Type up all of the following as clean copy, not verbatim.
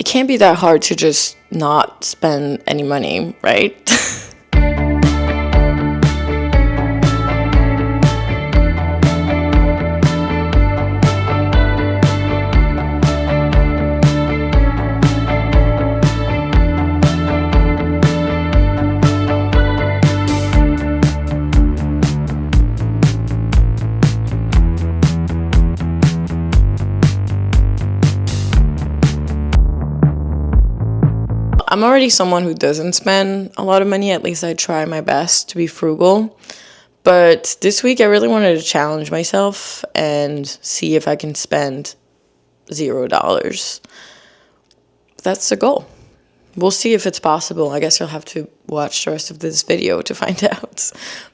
it can't be that hard to just not spend any money, right? I'm already someone who doesn't spend a lot of money. At least I try my best to be frugal. But this week I really wanted to challenge myself and see if I can spend $0. That's the goal. We'll see if it's possible. I guess you'll have to watch the rest of this video to find out.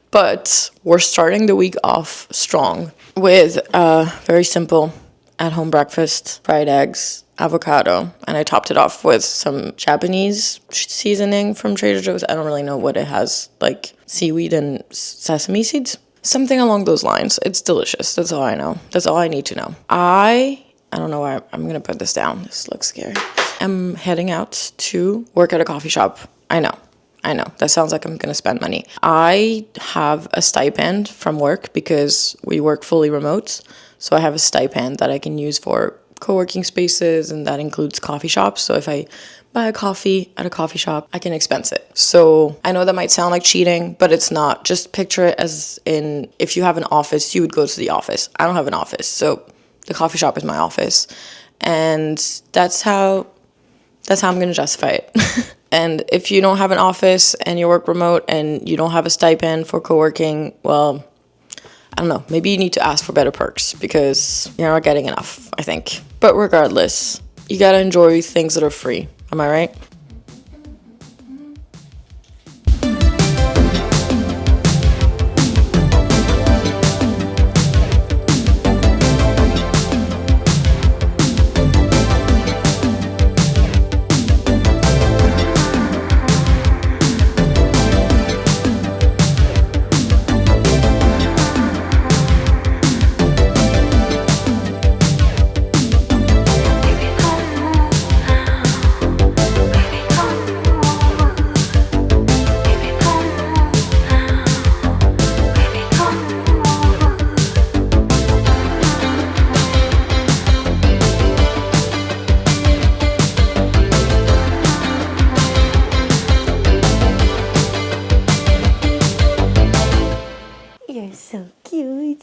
But we're starting the week off strong with a very simple at-home breakfast, fried eggs, avocado, and I topped it off with some Japanese seasoning from Trader Joe's. I don't really know what it has, like seaweed and sesame seeds. Something along those lines. It's delicious. That's all I know. That's all I need to know. I don't know why I'm going to put this down. This looks scary. I'm heading out to work at a coffee shop. I know. That sounds like I'm going to spend money. I have a stipend from work because we work fully remote. So I have a stipend that I can use for co-working spaces, and that includes coffee shops. So if I buy a coffee at a coffee shop, I can expense it. So I know that might sound like cheating, but it's not. Just picture it as in, if you have an office, you would go to the office. I don't have an office, so the coffee shop is my office. And that's how I'm going to justify it. And if you don't have an office and you work remote and you don't have a stipend for co-working, well, I don't know. Maybe you need to ask for better perks because you're not getting enough, I think. But regardless, you gotta enjoy things that are free. Am I right?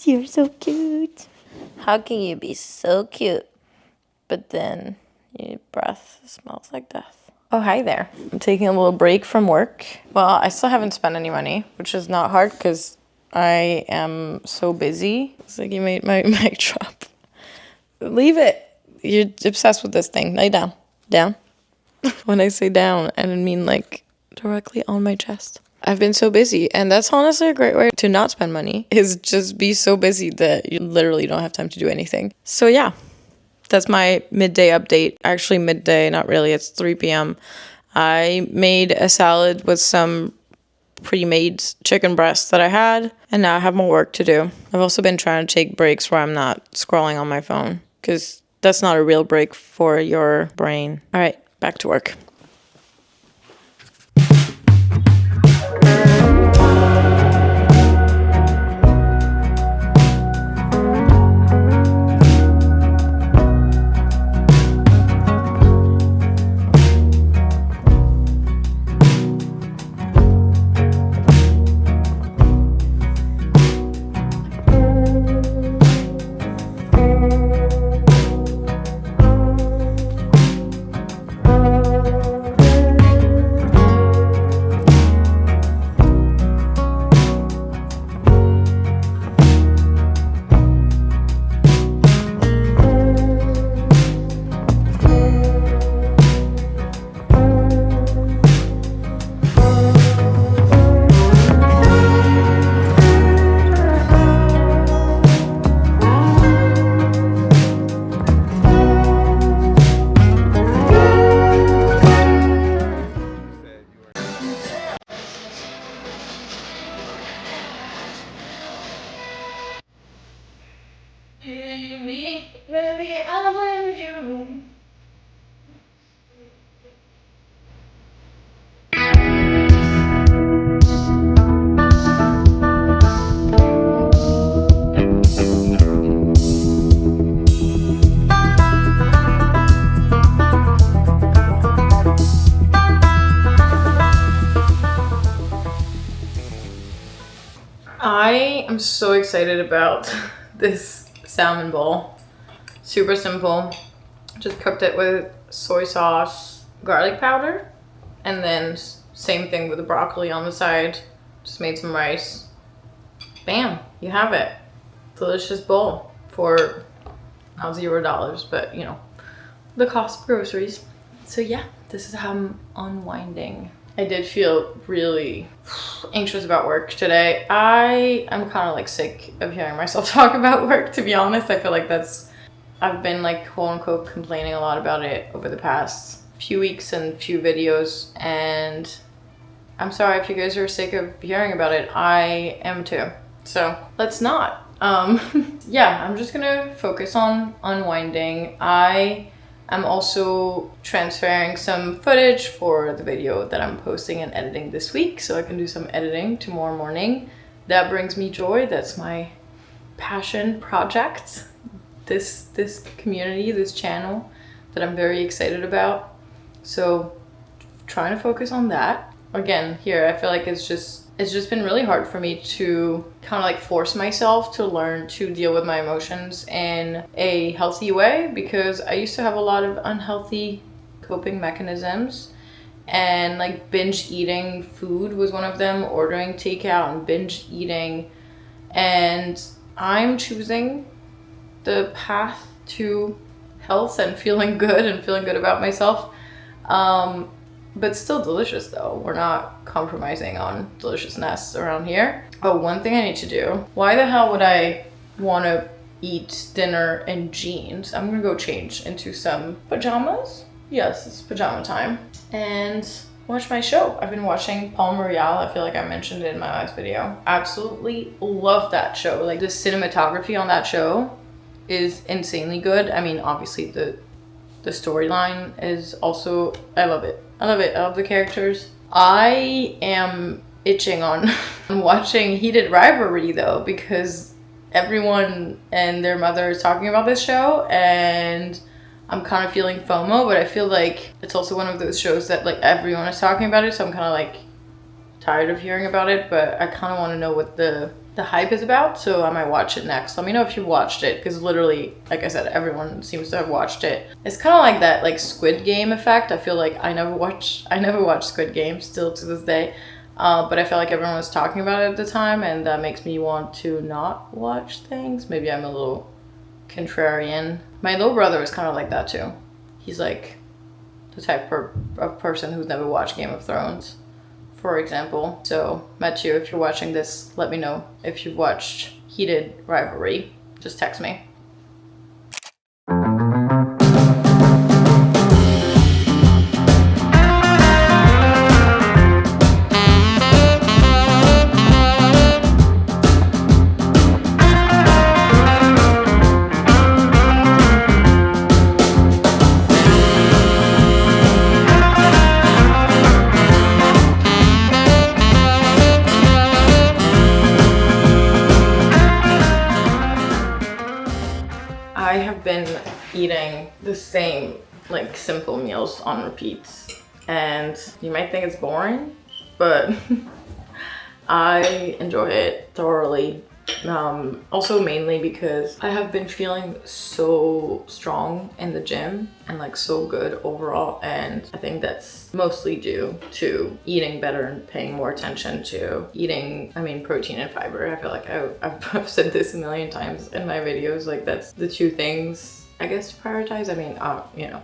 You're so cute. How can you be so cute, but then your breath smells like death? Oh, hi there. I'm taking a little break from work. Well, I still haven't spent any money, which is not hard because I am so busy. It's like you made my mic drop. Leave it. You're obsessed with this thing. Lay down. Down. When I say down, I didn't mean like directly on my chest. I've been so busy, and that's honestly a great way to not spend money, is just be so busy that you literally don't have time to do anything. So yeah, that's my midday update. Actually midday, not really, it's 3 p.m. I made a salad with some pre-made chicken breasts that I had, and now I have more work to do. I've also been trying to take breaks where I'm not scrolling on my phone, because that's not a real break for your brain. All right, back to work. I'm so excited about this salmon bowl. Super simple. Just cooked it with soy sauce, garlic powder, and then same thing with the broccoli on the side. Just made some rice. Bam, you have it. Delicious bowl for not $0, but you know, the cost of groceries. So yeah, this is how I'm unwinding. I did feel really anxious about work today. I'm kind of like sick of hearing myself talk about work, to be honest. I feel like I've been like quote unquote complaining a lot about it over the past few weeks and few videos, and I'm sorry if you guys are sick of hearing about it. I am too. So let's not. Yeah, I'm just gonna focus on unwinding. I am also transferring some footage for the video that I'm posting and editing this week, so I can do some editing tomorrow morning. That brings me joy. That's my passion project. This community, this channel that I'm very excited about. So trying to focus on that. Again, here I feel like it's just been really hard for me to kind of like force myself to learn to deal with my emotions in a healthy way, because I used to have a lot of unhealthy coping mechanisms, and like binge eating food was one of them, ordering takeout and binge eating. And I'm choosing the path to health and feeling good about myself. But still delicious though. We're not compromising on deliciousness around here. Oh, one thing I need to do. Why the hell would I want to eat dinner in jeans? I'm gonna go change into some pajamas. Yes, it's pajama time. And watch my show. I've been watching Palm Royale. I feel like I mentioned it in my last video. Absolutely love that show. Like the cinematography on that show is insanely good. I mean, obviously the storyline is also, I love it. I love the characters. I am itching on watching Heated Rivalry though, because everyone and their mother is talking about this show, and I'm kind of feeling FOMO, but I feel like it's also one of those shows that like everyone is talking about it, so I'm kind of like tired of hearing about it, but I kind of want to know what the hype is about, so I might watch it next. Let me know if you watched it, because literally, like I said, everyone seems to have watched it. It's kind of like that like Squid Game effect. I feel like I never watched Squid Game still to this day, but I felt like everyone was talking about it at the time, and that makes me want to not watch things. Maybe I'm a little contrarian. My little brother is kind of like that too. He's like the type of person who's never watched Game of Thrones, for example. So Matthew, if you're watching this, let me know if you've watched Heated Rivalry. Just text me. I have been eating the same like simple meals on repeats, and you might think it's boring, but I enjoy it thoroughly. Also mainly because I have been feeling so strong in the gym and like so good overall, and I think that's mostly due to eating better and paying more attention to eating, I mean, protein and fiber. I feel like I've said this a million times in my videos, like that's the two things I guess to prioritize. I mean, you know,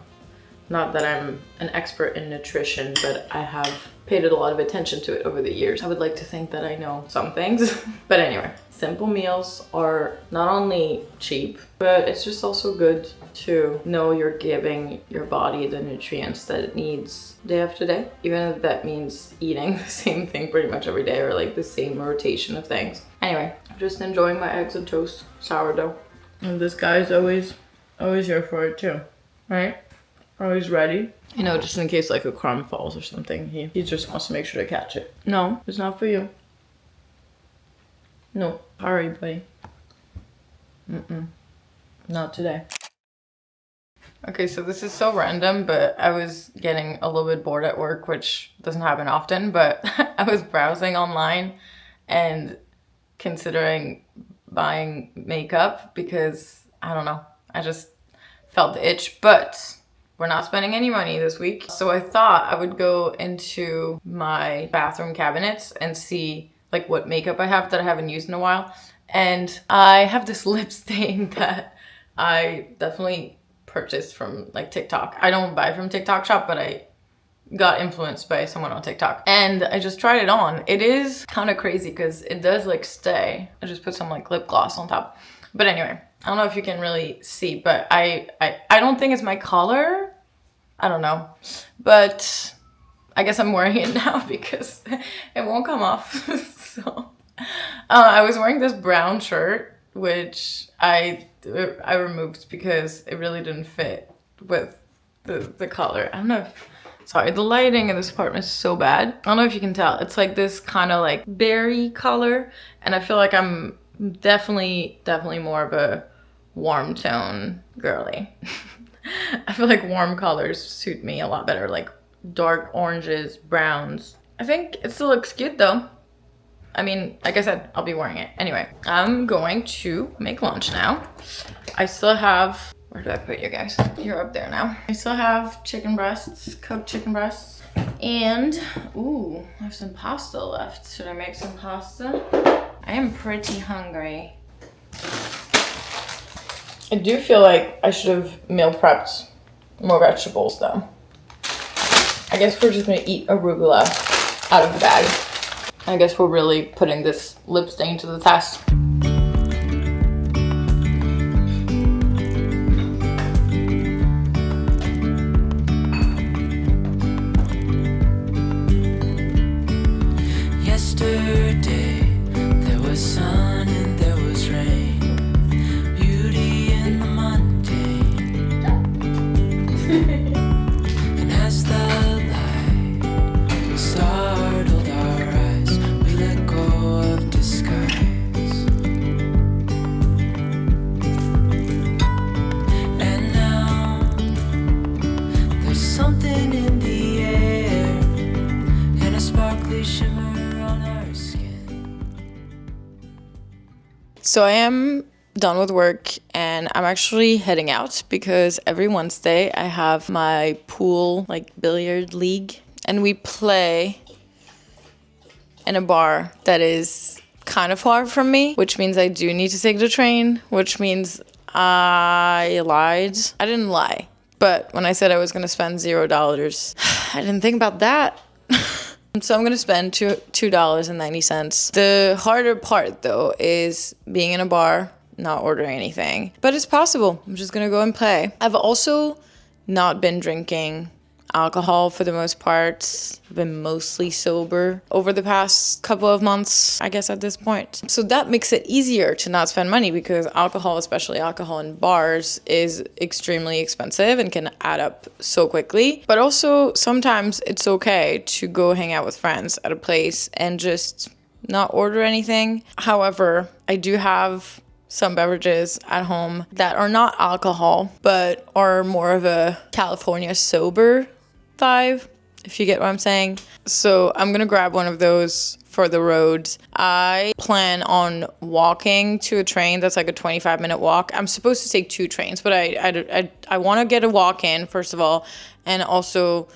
not that I'm an expert in nutrition, but I have paid a lot of attention to it over the years. I would like to think that I know some things. But anyway, simple meals are not only cheap, but it's just also good to know you're giving your body the nutrients that it needs day after day, even if that means eating the same thing pretty much every day, or like the same rotation of things. Anyway, I'm just enjoying my eggs and toast sourdough. And this guy's always here for it too, right? Always ready. You know, just in case like a crumb falls or something, he just wants to make sure to catch it. No, it's not for you. No, sorry, buddy. Not today. Okay, so this is so random, but I was getting a little bit bored at work, which doesn't happen often, but I was browsing online and considering buying makeup because I don't know. I just felt the itch, but we're not spending any money this week. So I thought I would go into my bathroom cabinets and see like what makeup I have that I haven't used in a while. And I have this lip stain that I definitely purchased from like TikTok. I don't buy from TikTok shop, but I got influenced by someone on TikTok and I just tried it on. It is kind of crazy because it does like stay. I just put some like lip gloss on top. But anyway, I don't know if you can really see, but I don't think it's my color. I don't know. But I guess I'm wearing it now because it won't come off. So I was wearing this brown shirt, which I removed because it really didn't fit with the color. I don't know if, sorry, the lighting in this apartment is so bad. I don't know if you can tell. It's like this kind of like berry color. And I feel like I'm definitely more of a warm tone girly. I feel like warm colors suit me a lot better, like dark oranges, browns. I think it still looks cute though. I mean, like I said, I'll be wearing it. Anyway, I'm going to make lunch now. I still have, where do I put you guys? You're up there now. I still have chicken breasts, cooked chicken breasts. And, ooh, I have some pasta left. Should I make some pasta? I am pretty hungry. I do feel like I should have meal prepped more vegetables though. I guess we're just gonna eat arugula out of the bag. I guess we're really putting this lip stain to the test. Yesterday, there was sun and there was rain. Beauty in the mundane. And as the light startled our eyes, we let go of disguise. And now, there's something in the air and a sparkly shimmer. So I am done with work and I'm actually heading out because every Wednesday I have my pool like billiard league and we play in a bar that is kind of far from me, which means I do need to take the train, which means I lied. I didn't lie, but when I said I was going to spend $0, I didn't think about that. So I'm going to spend $2.90. The harder part, though, is being in a bar, not ordering anything. But it's possible. I'm just going to go and play. I've also not been drinking alcohol for the most part. I've been mostly sober over the past couple of months, I guess, at this point. So that makes it easier to not spend money because alcohol, especially alcohol in bars, is extremely expensive and can add up so quickly. But also sometimes it's okay to go hang out with friends at a place and just not order anything. However, I do have some beverages at home that are not alcohol, but are more of a California sober vibe, if you get what I'm saying. So I'm gonna grab one of those for the road. I plan on walking to a train that's like a 25-minute walk. I'm supposed to take 2 trains, but I want to get a walk in, first of all, and also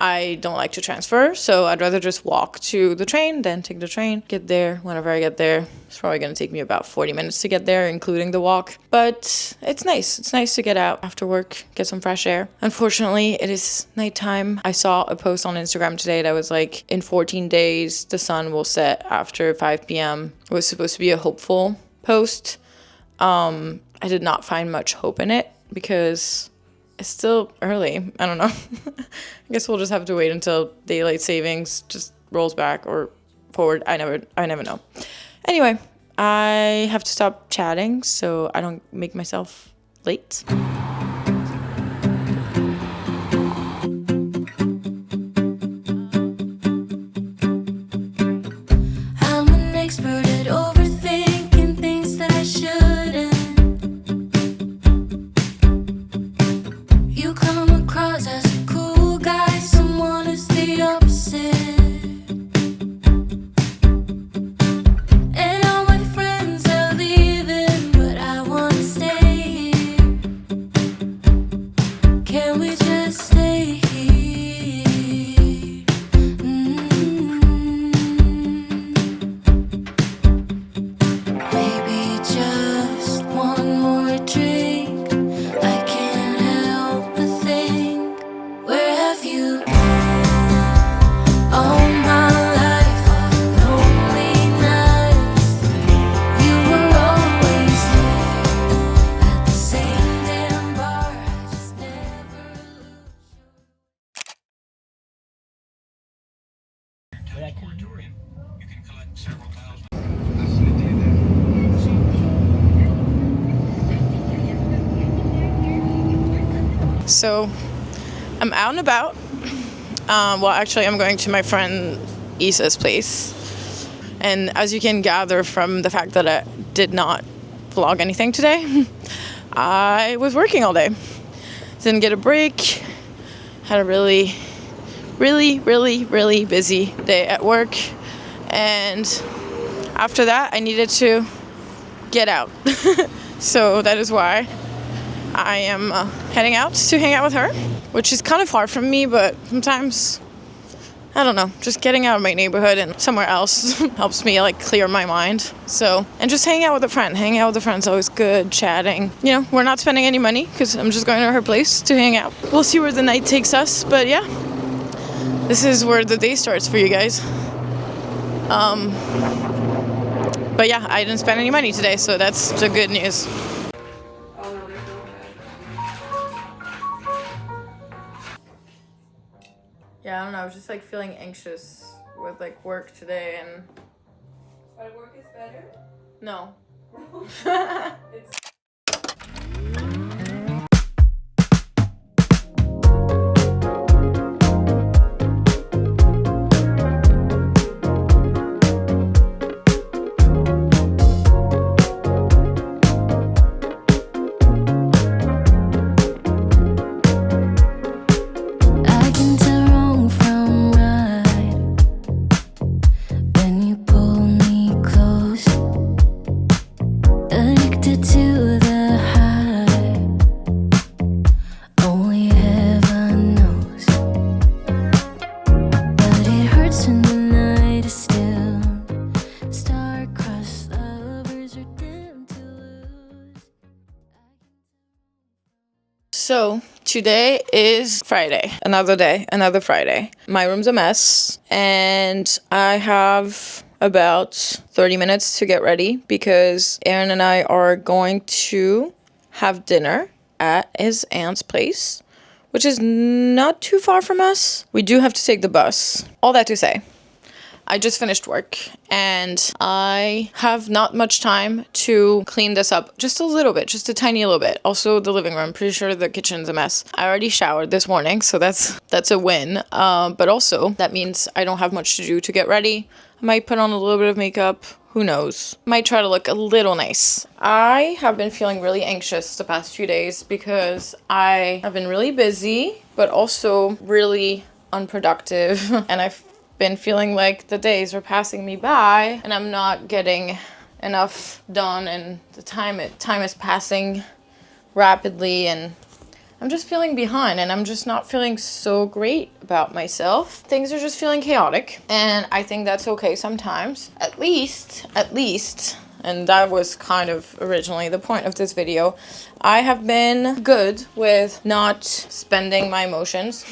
I don't like to transfer, so I'd rather just walk to the train, then take the train, get there whenever I get there. It's probably going to take me about 40 minutes to get there, including the walk. But it's nice. It's nice to get out after work, get some fresh air. Unfortunately, it is nighttime. I saw a post on Instagram today that was like, in 14 days, the sun will set after 5 p.m. It was supposed to be a hopeful post. I did not find much hope in it because it's still early. I don't know. I guess we'll just have to wait until daylight savings just rolls back or forward. I never know. Anyway, I have to stop chatting so I don't make myself late. I'm an expert at overthinking things that I shouldn't. You come across as a cool guy, someone is the opposite. And all my friends So I'm out and about. Well, actually, I'm going to my friend Isa's place. And as you can gather from the fact that I did not vlog anything today, I was working all day. Didn't get a break. Had a really busy day at work. And after that, I needed to get out. So that is why I am heading out to hang out with her, which is kind of far from me, but sometimes, I don't know, just getting out of my neighborhood and somewhere else helps me like clear my mind. So, and just hanging out with a friend. Hanging out with a friend is always good, chatting. You know, we're not spending any money because I'm just going to her place to hang out. We'll see where the night takes us, but yeah, this is where the day starts for you guys. But yeah, I didn't spend any money today, so that's the good news. Yeah, I don't know, I was just like feeling anxious with like work today and... But work is better? No. It's I can tell wrong from right when you pull me close. Addicted to the high, only heaven knows. But it hurts when the night is still. Star-crossed lovers are doomed to lose. So, today is Friday. Another day, another Friday. My room's a mess, and I have about 30 minutes to get ready because Aaron and I are going to have dinner at his aunt's place, which is not too far from us. We do have to take the bus. All that to say, I just finished work and I have not much time to clean this up. Just a little bit, just a tiny little bit. Also the living room, pretty sure the kitchen's a mess. I already showered this morning, so that's a win. But also that means I don't have much to do to get ready. I might put on a little bit of makeup. Who knows? Might try to look a little nice. I have been feeling really anxious the past few days because I have been really busy, but also really unproductive. And I've been feeling like the days are passing me by and I'm not getting enough done, and the time is passing rapidly and I'm just feeling behind and I'm just not feeling so great about myself. Things are just feeling chaotic and I think that's okay sometimes. At least, and that was kind of originally the point of this video, I have been good with not spending my emotions.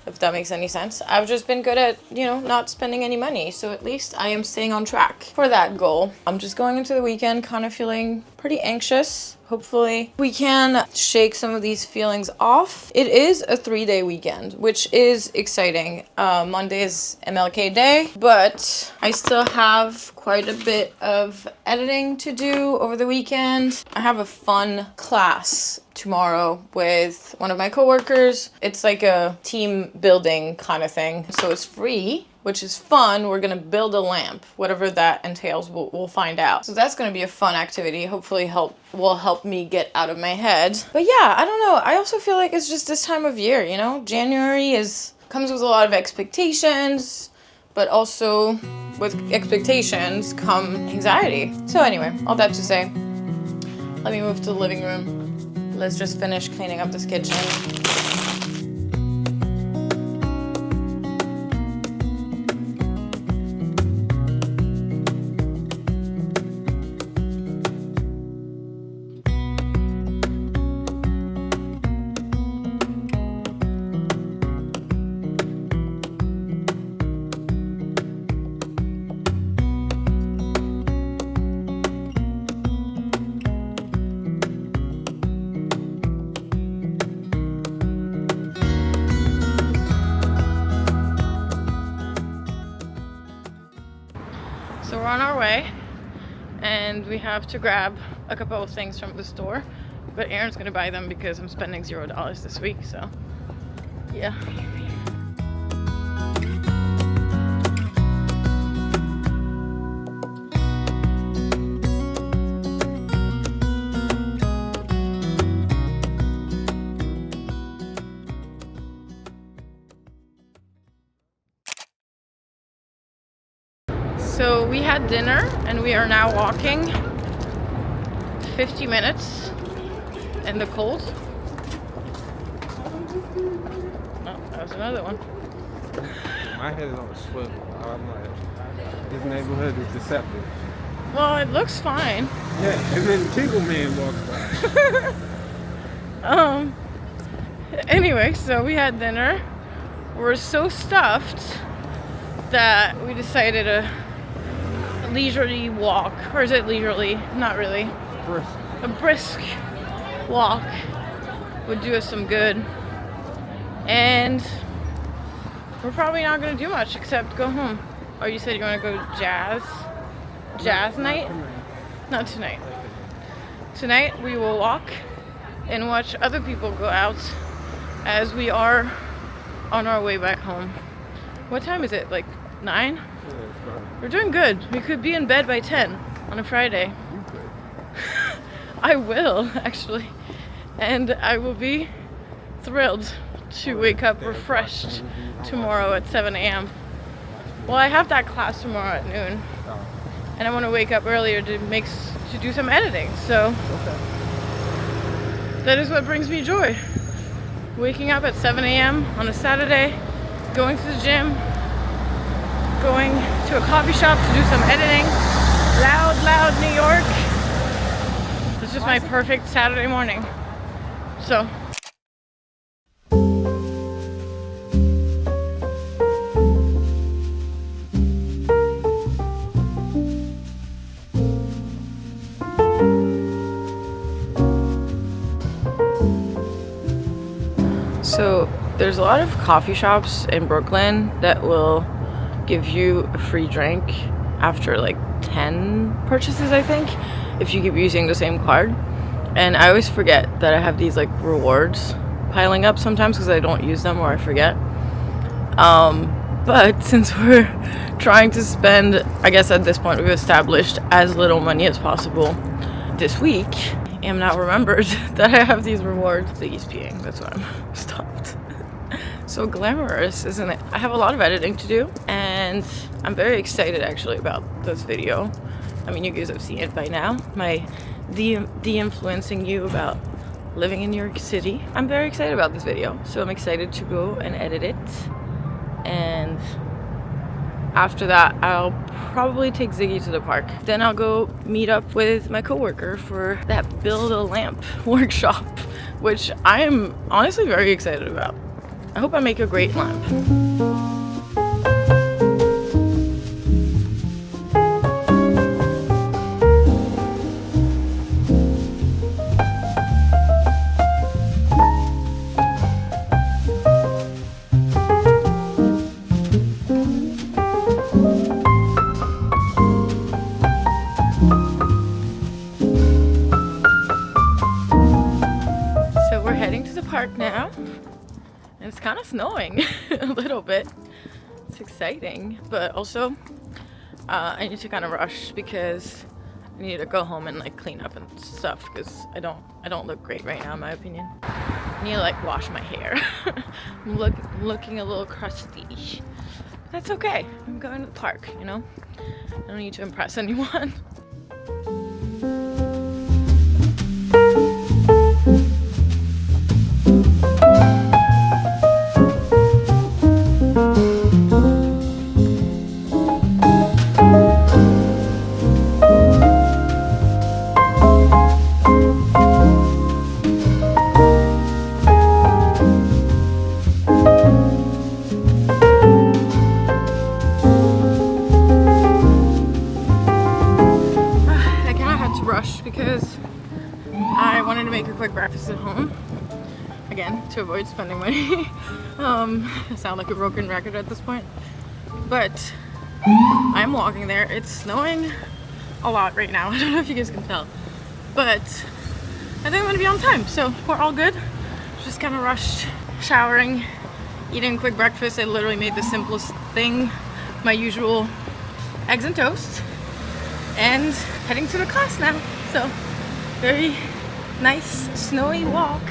If that makes any sense. I've just been good at, not spending any money. So at least I am staying on track for that goal. I'm just going into the weekend kind of feeling pretty anxious. Hopefully we can shake some of these feelings off. It is a 3-day weekend, which is exciting. Monday is MLK Day, but I still have quite a bit of editing to do over the weekend. I have a fun class tomorrow with one of my coworkers. It's like a team building kind of thing. So it's free, which is fun. We're gonna build a lamp, whatever that entails, we'll find out. So that's gonna be a fun activity. Hopefully will help me get out of my head. But yeah, I don't know. I also feel like it's just this time of year, January comes with a lot of expectations, but also with expectations come anxiety. So anyway, all that to say, let me move to the living room. Let's just finish cleaning up this kitchen. on our way, and we have to grab a couple of things from the store, but Aaron's gonna buy them because I'm spending $0 this week, so yeah. So we had dinner and we are now walking 50 minutes in the cold. Oh, that was another one. My head is on a swivel. I'm like, this neighborhood is deceptive. Well, it looks fine. Yeah, and then Tinkle Man walks by. Anyway, so we had dinner. We're so stuffed that we decided a leisurely walk, or is it leisurely? Not really. Brisk. A brisk walk would do us some good. And we're probably not gonna do much except go home. Oh, you said you wanna go jazz night? Not tonight. Tonight we will walk and watch other people go out as we are on our way back home. What time is it? Like 9? Yeah, it's fine. We're doing good. We could be in bed by 10 on a Friday. You could. I will, actually. And I will be thrilled to wake up refreshed tomorrow at 7 a.m. Well, I have that class tomorrow at noon. Oh, And I want to wake up earlier to do some editing. So okay. that is what brings me joy. Waking up at 7 a.m. on a Saturday, going to the gym, going to a coffee shop to do some editing. Loud New York. It's just my perfect Saturday morning. So there's a lot of coffee shops in Brooklyn that will give you a free drink after like 10 purchases, I think, if you keep using the same card. And I always forget that I have these like rewards piling up sometimes because I don't use them or I forget. But since we're trying to spend, I guess at this point we've established as little money as possible this week, I am now remembered that I have these rewards. Please peeing, that's why I'm stopped. So glamorous, isn't it? I have a lot of editing to do and I'm very excited actually about this video. I mean, you guys have seen it by now. My de-influencing you about living in New York City. I'm very excited about this video. So I'm excited to go and edit it. And after that, I'll probably take Ziggy to the park. Then I'll go meet up with my coworker for that build a lamp workshop, which I am honestly very excited about. I hope I make a great lamp. So we're heading to the park now. And it's kind of snowing a little bit. It's exciting, but also I need to kind of rush because I need to go home and like clean up and stuff because I don't look great right now in my opinion. I need to like wash my hair. I'm looking a little crusty. But that's okay. I'm going to the park, you know? I don't need to impress anyone. Because I wanted to make a quick breakfast at home again to avoid spending money. I sound like a broken record at this point, but I'm walking there. It's snowing a lot right now. I don't know if you guys can tell, but I think I'm gonna be on time, so we're all good. Just kind of rushed, showering, eating a quick breakfast. I literally made the simplest thing, my usual eggs and toast, and heading to the class now. So very nice snowy walk.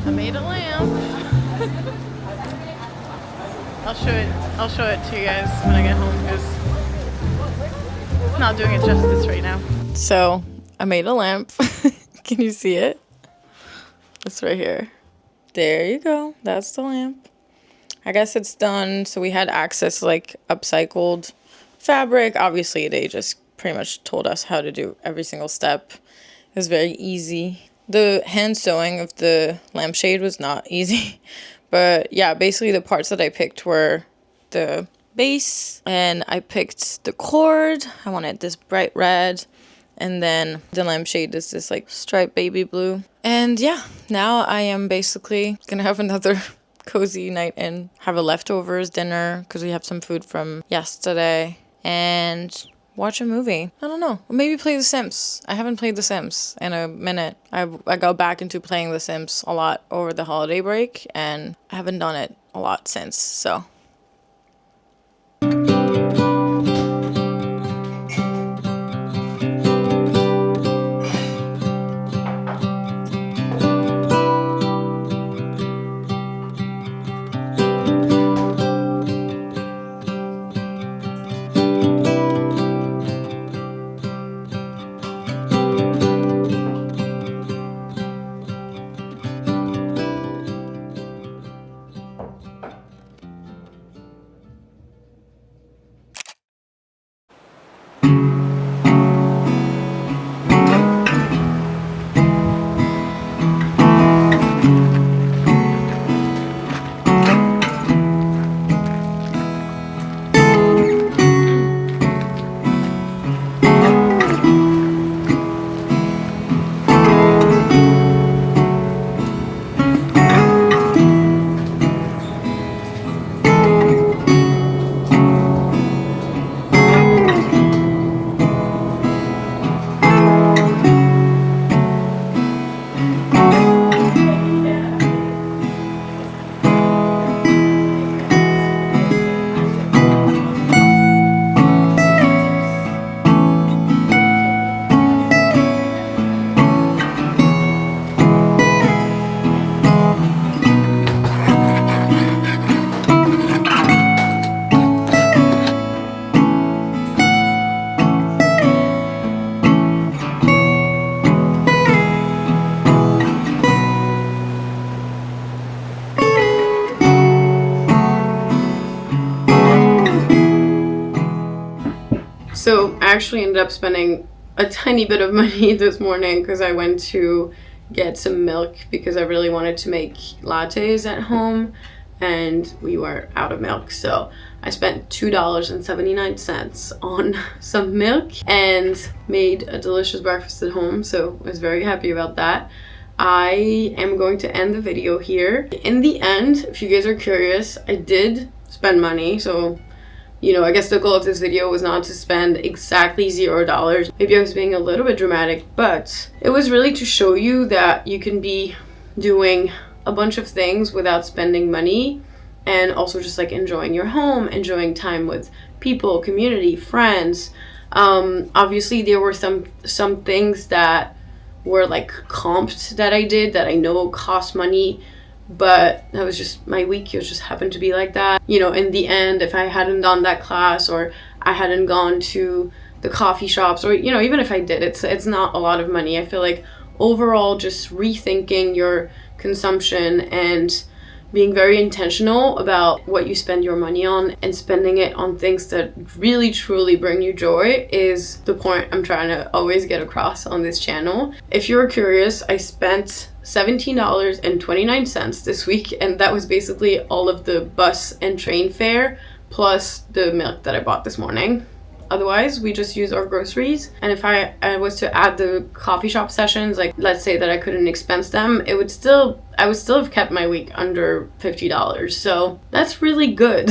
I made a lamp. I'll show it to you guys when I get home because it's not doing it justice right now. So I made a lamp. Can you see it? It's right here. There you go. That's the lamp. I guess it's done. So we had access to like upcycled fabric. Obviously, they just pretty much told us how to do every single step. It was very easy. The hand sewing of the lampshade was not easy. But yeah, basically the parts that I picked were the base, and I picked the cord. I wanted this bright red, and then the lampshade is this like striped baby blue. And yeah, now I am basically gonna have another cozy night and have a leftovers dinner because we have some food from yesterday, and watch a movie. I don't know. Or maybe play The Sims. I haven't played The Sims in a minute. I got back into playing The Sims a lot over the holiday break, and I haven't done it a lot since, so. So I actually ended up spending a tiny bit of money this morning because I went to get some milk because I really wanted to make lattes at home and we were out of milk. So I spent $2.79 on some milk and made a delicious breakfast at home. So I was very happy about that. I am going to end the video here. In the end, if you guys are curious, I did spend money. So you know, I guess the goal of this video was not to spend exactly $0. Maybe I was being a little bit dramatic, but it was really to show you that you can be doing a bunch of things without spending money and also just like enjoying your home, enjoying time with people, community, friends. Obviously there were some things that were like comped that I did that I know cost money, but that was just my week. It just happened to be like that. You know, in the end, if I hadn't done that class or I hadn't gone to the coffee shops or, you know, even if I did, it's not a lot of money. I feel like overall just rethinking your consumption and being very intentional about what you spend your money on and spending it on things that really truly bring you joy is the point I'm trying to always get across on this channel. If you're curious, I spent $17.29 this week, and that was basically all of the bus and train fare plus the milk that I bought this morning. Otherwise, we just use our groceries. And if I was to add the coffee shop sessions, like let's say that I couldn't expense them, I would still have kept my week under $50. So that's really good.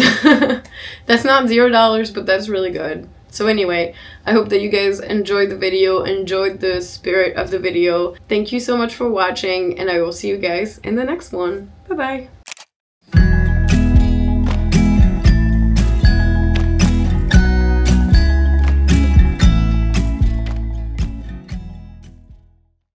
That's not $0, but that's really good. So anyway, I hope that you guys enjoyed the video, enjoyed the spirit of the video. Thank you so much for watching, and I will see you guys in the next one. Bye bye.